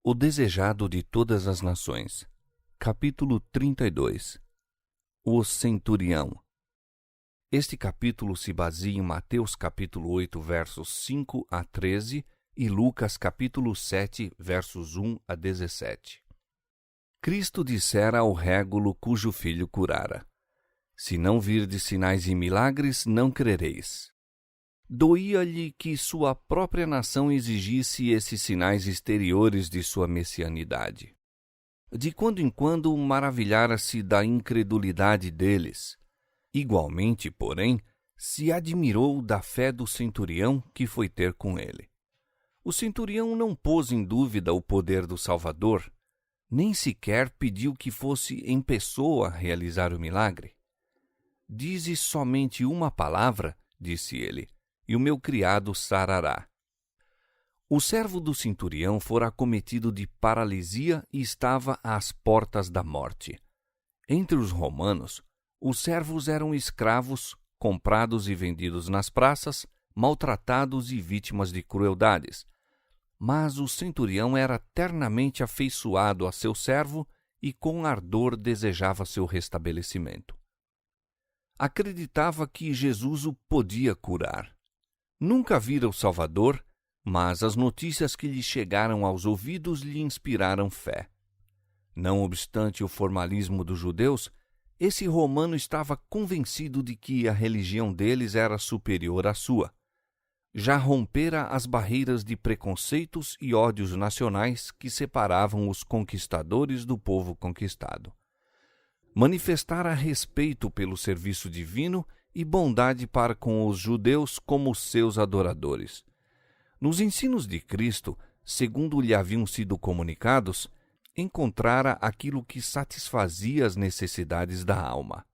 O desejado de todas as nações. Capítulo 32. O centurião. Este capítulo se baseia em Mateus capítulo 8, versos 5 a 13 e Lucas capítulo 7, versos 1 a 17. Cristo dissera ao régulo cujo filho curara: Se não virdes sinais e milagres, não crereis. Doía-lhe que sua própria nação exigisse esses sinais exteriores de sua messianidade. De quando em quando maravilhara-se da incredulidade deles. Igualmente, porém, se admirou da fé do centurião que foi ter com ele. O centurião não pôs em dúvida o poder do Salvador, nem sequer pediu que fosse em pessoa realizar o milagre. Dize somente uma palavra, disse ele, e o meu criado sarará. O servo do centurião fora acometido de paralisia e estava às portas da morte. Entre os romanos, os servos eram escravos, comprados e vendidos nas praças, maltratados e vítimas de crueldades. Mas o centurião era ternamente afeiçoado a seu servo e com ardor desejava seu restabelecimento. Acreditava que Jesus o podia curar. Nunca vira o Salvador, mas as notícias que lhe chegaram aos ouvidos lhe inspiraram fé. Não obstante o formalismo dos judeus, esse romano estava convencido de que a religião deles era superior à sua. Já rompera as barreiras de preconceitos e ódios nacionais que separavam os conquistadores do povo conquistado. Manifestara respeito pelo serviço divino e bondade para com os judeus como seus adoradores. Nos ensinos de Cristo, segundo lhe haviam sido comunicados, encontrara aquilo que satisfazia as necessidades da alma.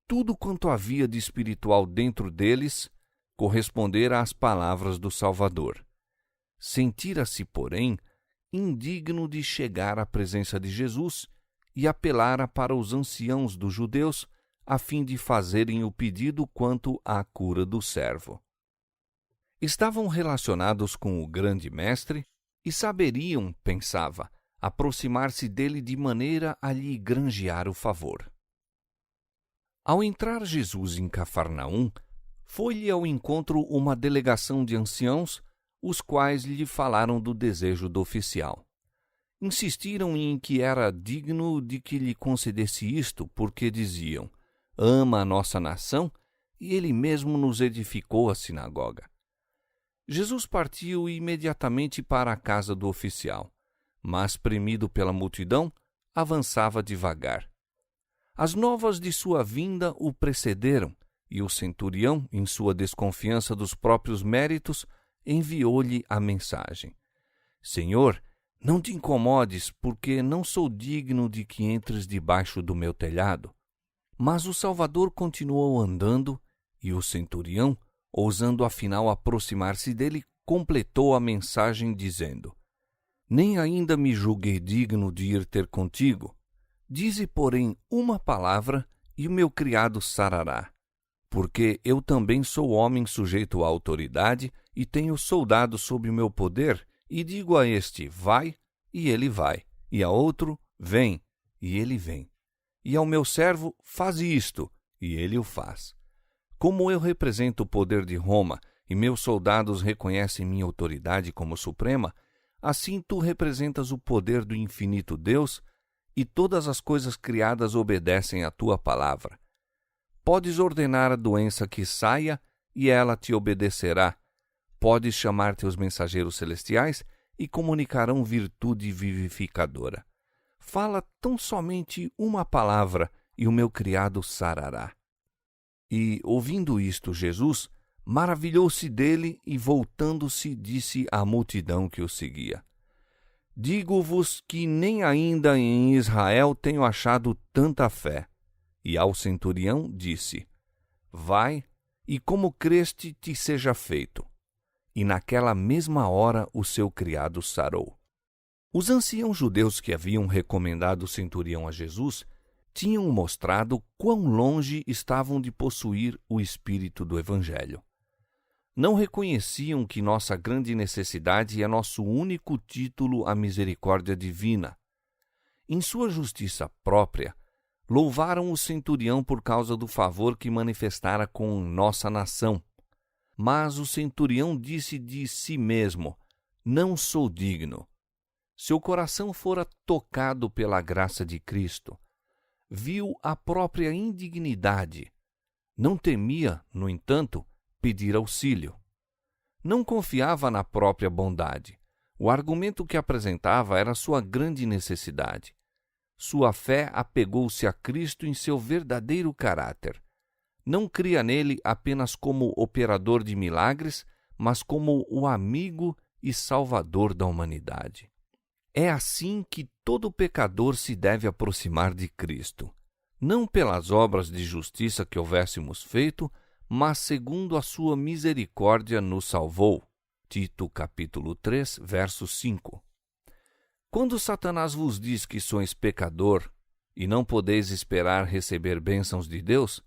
Tudo quanto havia de espiritual dentro deles correspondera às palavras do Salvador. Sentira-se, porém, indigno de chegar à presença de Jesus e apelara para os anciãos dos judeus a fim de fazerem o pedido quanto à cura do servo. Estavam relacionados com o grande mestre e saberiam, pensava, aproximar-se dele de maneira a lhe granjear o favor. Ao entrar Jesus em Cafarnaum, foi-lhe ao encontro uma delegação de anciãos, os quais lhe falaram do desejo do oficial. Insistiram em que era digno de que lhe concedesse isto, porque diziam: ama a nossa nação e ele mesmo nos edificou a sinagoga. Jesus partiu imediatamente para a casa do oficial, mas, premido pela multidão, avançava devagar. As novas de sua vinda o precederam, e o centurião, em sua desconfiança dos próprios méritos, enviou-lhe a mensagem: Senhor, não te incomodes, porque não sou digno de que entres debaixo do meu telhado. Mas o Salvador continuou andando, e o centurião, ousando afinal aproximar-se dele, completou a mensagem dizendo: Nem ainda me julguei digno de ir ter contigo. Dize, porém, uma palavra, e o meu criado sarará. Porque eu também sou homem sujeito à autoridade, e tenho soldados sob o meu poder, e digo a este: vai, e ele vai, e a outro: vem, e ele vem. E ao meu servo, faz isto, e ele o faz. Como eu represento o poder de Roma, e meus soldados reconhecem minha autoridade como suprema, assim tu representas o poder do infinito Deus, e todas as coisas criadas obedecem à tua palavra. Podes ordenar a doença que saia, e ela te obedecerá. Podes chamar teus mensageiros celestiais, e comunicarão virtude vivificadora. Fala tão somente uma palavra, e o meu criado sarará. E, ouvindo isto, Jesus maravilhou-se dele e, voltando-se, disse à multidão que o seguia: Digo-vos que nem ainda em Israel tenho achado tanta fé. E ao centurião disse: Vai, e como creste te seja feito. E naquela mesma hora o seu criado sarou. Os anciãos judeus que haviam recomendado o centurião a Jesus tinham mostrado quão longe estavam de possuir o espírito do Evangelho. Não reconheciam que nossa grande necessidade é nosso único título à misericórdia divina. Em sua justiça própria, louvaram o centurião por causa do favor que manifestara com nossa nação. Mas o centurião disse de si mesmo: não sou digno. Seu coração fora tocado pela graça de Cristo. Viu a própria indignidade. Não temia, no entanto, pedir auxílio. Não confiava na própria bondade. O argumento que apresentava era sua grande necessidade. Sua fé apegou-se a Cristo em seu verdadeiro caráter. Não cria nele apenas como operador de milagres, mas como o amigo e salvador da humanidade. É assim que todo pecador se deve aproximar de Cristo, não pelas obras de justiça que houvéssemos feito, mas segundo a sua misericórdia nos salvou. Tito capítulo 3, verso 5. Quando Satanás vos diz que sois pecador e não podeis esperar receber bênçãos de Deus,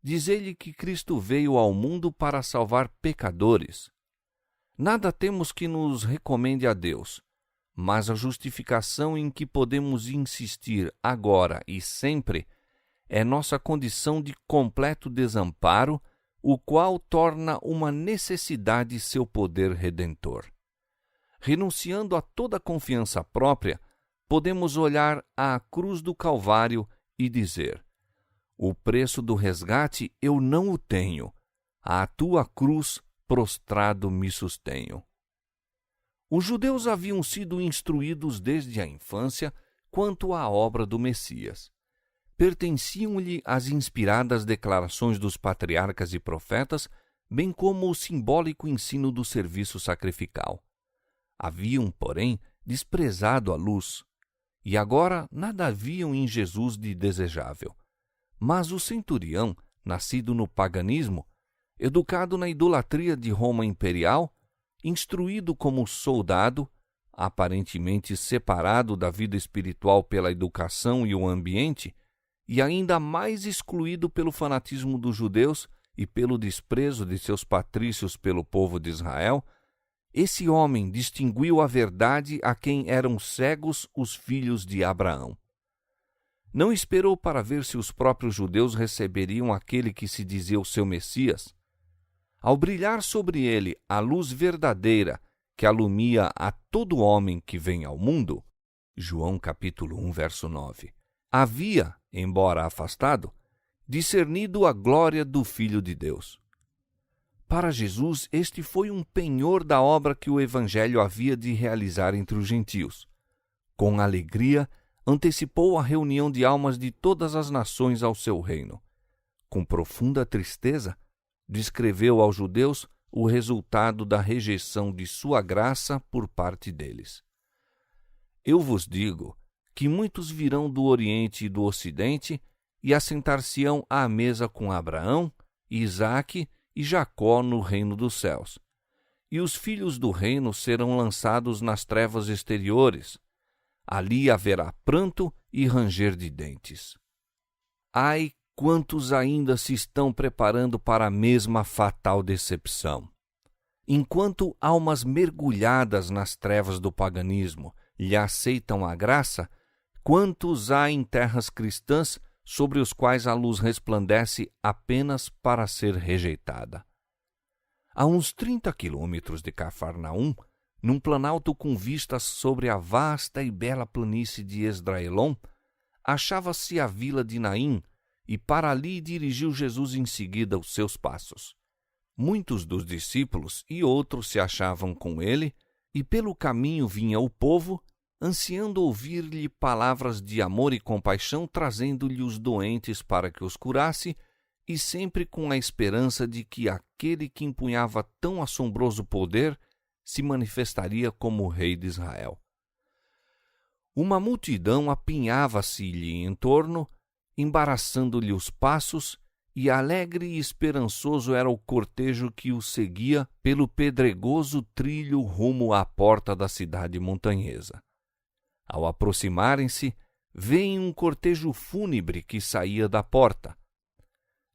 diz-lhe que Cristo veio ao mundo para salvar pecadores. Nada temos que nos recomende a Deus, mas a justificação em que podemos insistir agora e sempre é nossa condição de completo desamparo, o qual torna uma necessidade seu poder redentor. Renunciando a toda confiança própria, podemos olhar à cruz do Calvário e dizer: o preço do resgate eu não o tenho, à tua cruz prostrado me sustenho. Os judeus haviam sido instruídos desde a infância quanto à obra do Messias. Pertenciam-lhe as inspiradas declarações dos patriarcas e profetas, bem como o simbólico ensino do serviço sacrificial. Haviam, porém, desprezado a luz, e agora nada haviam em Jesus de desejável. Mas o centurião, nascido no paganismo, educado na idolatria de Roma imperial, instruído como soldado, aparentemente separado da vida espiritual pela educação e o ambiente, e ainda mais excluído pelo fanatismo dos judeus e pelo desprezo de seus patrícios pelo povo de Israel, esse homem distinguiu a verdade a quem eram cegos os filhos de Abraão. Não esperou para ver se os próprios judeus receberiam aquele que se dizia o seu Messias. Ao brilhar sobre ele a luz verdadeira que alumia a todo homem que vem ao mundo, João capítulo 1, verso 9, havia, embora afastado, discernido a glória do Filho de Deus. Para Jesus, este foi um penhor da obra que o Evangelho havia de realizar entre os gentios. Com alegria, antecipou a reunião de almas de todas as nações ao seu reino. Com profunda tristeza, descreveu aos judeus o resultado da rejeição de sua graça por parte deles. Eu vos digo que muitos virão do Oriente e do Ocidente e assentar-se-ão à mesa com Abraão, Isaque e Jacó no reino dos céus. E os filhos do reino serão lançados nas trevas exteriores. Ali haverá pranto e ranger de dentes. Ai, quantos ainda se estão preparando para a mesma fatal decepção! Enquanto almas mergulhadas nas trevas do paganismo lhe aceitam a graça, quantos há em terras cristãs sobre os quais a luz resplandece apenas para ser rejeitada? A uns 30 quilômetros de Cafarnaum, num planalto com vistas sobre a vasta e bela planície de Esdraelon, achava-se a vila de Naim, e para ali dirigiu Jesus em seguida os seus passos. Muitos dos discípulos e outros se achavam com ele, e pelo caminho vinha o povo, ansiando ouvir-lhe palavras de amor e compaixão, trazendo-lhe os doentes para que os curasse, e sempre com a esperança de que aquele que empunhava tão assombroso poder se manifestaria como o rei de Israel. Uma multidão apinhava-se-lhe em torno, embaraçando-lhe os passos, e alegre e esperançoso era o cortejo que o seguia pelo pedregoso trilho rumo à porta da cidade montanhesa. Ao aproximarem-se, veem um cortejo fúnebre que saía da porta.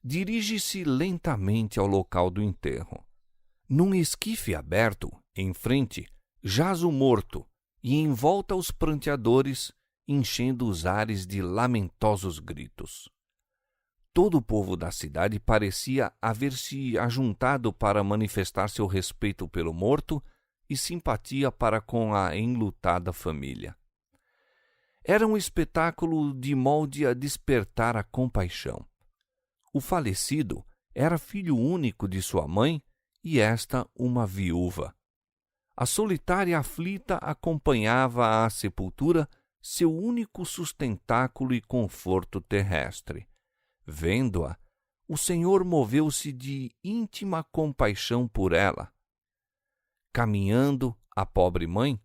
Dirige-se lentamente ao local do enterro. Num esquife aberto, em frente, jaz o morto, e em volta os pranteadores, enchendo os ares de lamentosos gritos. Todo o povo da cidade parecia haver se ajuntado para manifestar seu respeito pelo morto e simpatia para com a enlutada família. Era um espetáculo de molde a despertar a compaixão. O falecido era filho único de sua mãe e esta uma viúva. A solitária aflita acompanhava à sepultura seu único sustentáculo e conforto terrestre. Vendo-a, o Senhor moveu-se de íntima compaixão por ela. Caminhando, a pobre mãe,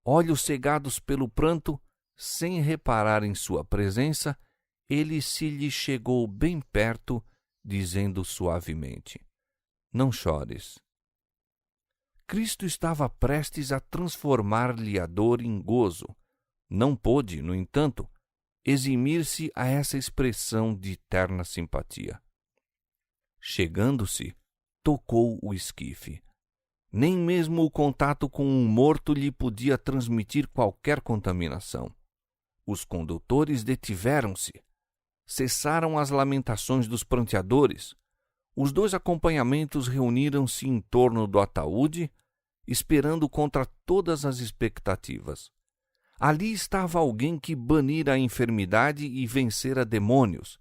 olhos cegados pelo pranto, sem reparar em sua presença, ele se lhe chegou bem perto, dizendo suavemente: "Não chores." Cristo estava prestes a transformar-lhe a dor em gozo. Não pôde, no entanto, eximir-se a essa expressão de terna simpatia. Chegando-se, tocou o esquife. Nem mesmo o contato com um morto lhe podia transmitir qualquer contaminação. Os condutores detiveram-se. Cessaram as lamentações dos pranteadores. Os dois acompanhamentos reuniram-se em torno do ataúde, esperando contra todas as expectativas. Ali estava alguém que banira a enfermidade e vencera demônios.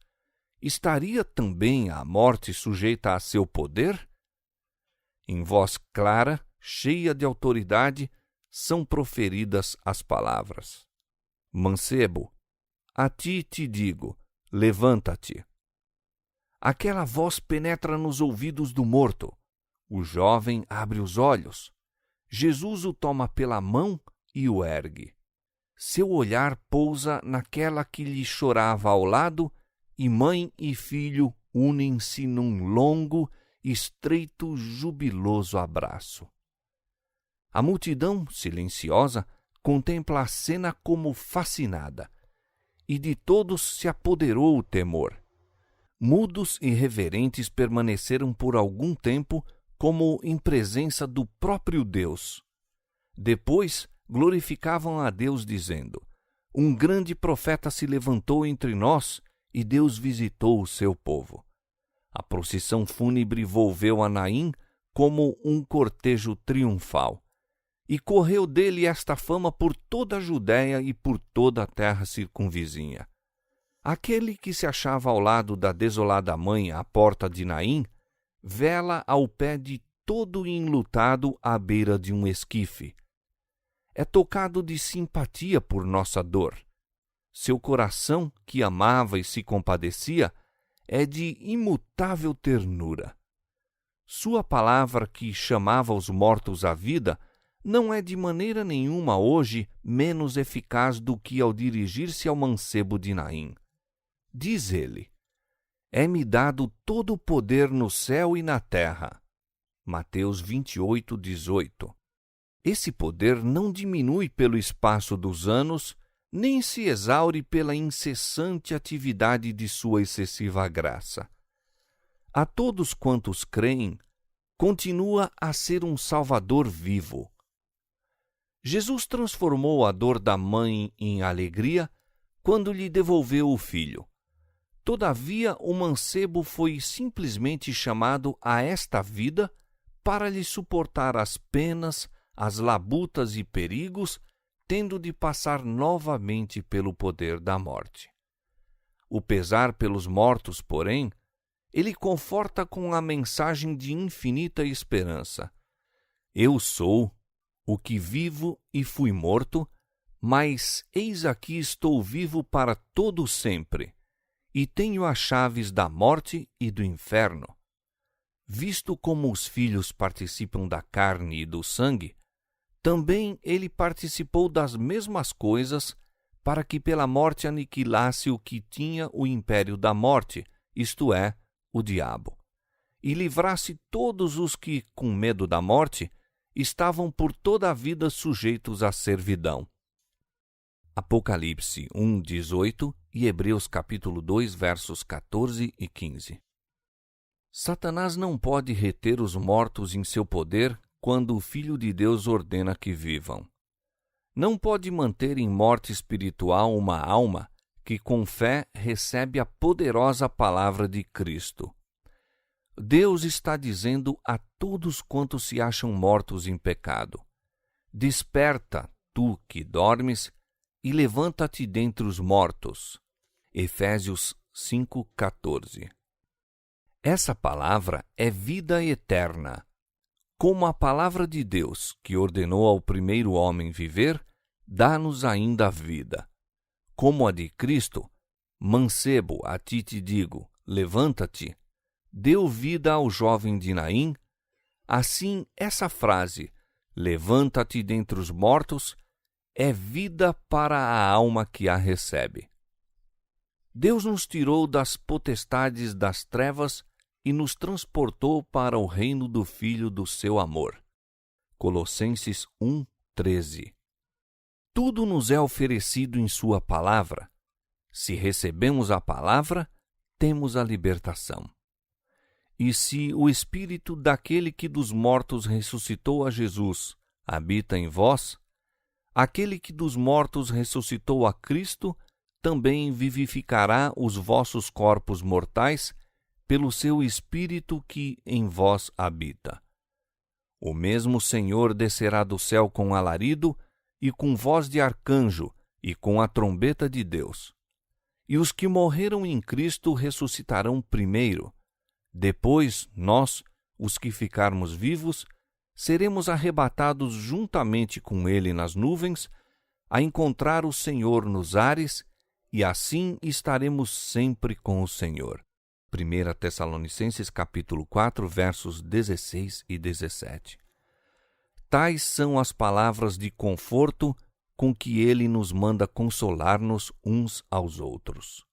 Estaria também a morte sujeita a seu poder? Em voz clara, cheia de autoridade, são proferidas as palavras: "Mancebo, a ti te digo, levanta-te." Aquela voz penetra nos ouvidos do morto. O jovem abre os olhos. Jesus o toma pela mão e o ergue. Seu olhar pousa naquela que lhe chorava ao lado, e mãe e filho unem-se num longo, estreito, jubiloso abraço. A multidão, silenciosa, contempla a cena como fascinada, e de todos se apoderou o temor. Mudos e reverentes permaneceram por algum tempo como em presença do próprio Deus. Depois glorificavam a Deus, dizendo: "Um grande profeta se levantou entre nós e Deus visitou o seu povo." A procissão fúnebre volveu a Naim como um cortejo triunfal, e correu dele esta fama por toda a Judéia e por toda a terra circunvizinha. Aquele que se achava ao lado da desolada mãe à porta de Naim vela ao pé de todo enlutado à beira de um esquife. É tocado de simpatia por nossa dor. Seu coração, que amava e se compadecia, é de imutável ternura. Sua palavra, que chamava os mortos à vida, não é de maneira nenhuma hoje menos eficaz do que ao dirigir-se ao mancebo de Naim. Diz ele: "É-me dado todo o poder no céu e na terra." Mateus 28:18. Esse poder não diminui pelo espaço dos anos, nem se exaure pela incessante atividade de sua excessiva graça. A todos quantos creem, continua a ser um Salvador vivo. Jesus transformou a dor da mãe em alegria quando lhe devolveu o filho. Todavia, o mancebo foi simplesmente chamado a esta vida para lhe suportar as penas, as labutas e perigos, tendo de passar novamente pelo poder da morte. O pesar pelos mortos, porém, ele conforta com a mensagem de infinita esperança: "Eu sou o que vivo e fui morto, mas eis aqui estou vivo para todo sempre, e tenho as chaves da morte e do inferno." Visto como os filhos participam da carne e do sangue, também ele participou das mesmas coisas, para que pela morte aniquilasse o que tinha o império da morte, isto é, o diabo, e livrasse todos os que, com medo da morte, estavam por toda a vida sujeitos à servidão. Apocalipse 1:18 e Hebreus capítulo 2, versos 14 e 15. Satanás não pode reter os mortos em seu poder quando o Filho de Deus ordena que vivam. Não pode manter em morte espiritual uma alma que com fé recebe a poderosa palavra de Cristo. Deus está dizendo a todos quantos se acham mortos em pecado: desperta, tu que dormes, e levanta-te dentre os mortos. Efésios 5,14. Essa palavra é vida eterna. Como a palavra de Deus, que ordenou ao primeiro homem viver, dá-nos ainda a vida. Como a de Cristo, mancebo, a ti te digo, levanta-te, deu vida ao jovem de Naim, assim essa frase, levanta-te dentre os mortos, é vida para a alma que a recebe. Deus nos tirou das potestades das trevas e nos transportou para o reino do Filho do seu amor. Colossenses 1:13. Tudo nos é oferecido em sua palavra. Se recebemos a palavra, temos a libertação. E se o Espírito daquele que dos mortos ressuscitou a Jesus habita em vós, aquele que dos mortos ressuscitou a Cristo também vivificará os vossos corpos mortais pelo seu Espírito que em vós habita. O mesmo Senhor descerá do céu com alarido e com voz de arcanjo e com a trombeta de Deus. E os que morreram em Cristo ressuscitarão primeiro. Depois, nós, os que ficarmos vivos, seremos arrebatados juntamente com Ele nas nuvens, a encontrar o Senhor nos ares, e assim estaremos sempre com o Senhor. 1 Tessalonicenses capítulo 4, versos 16 e 17. Tais são as palavras de conforto com que ele nos manda consolar-nos uns aos outros.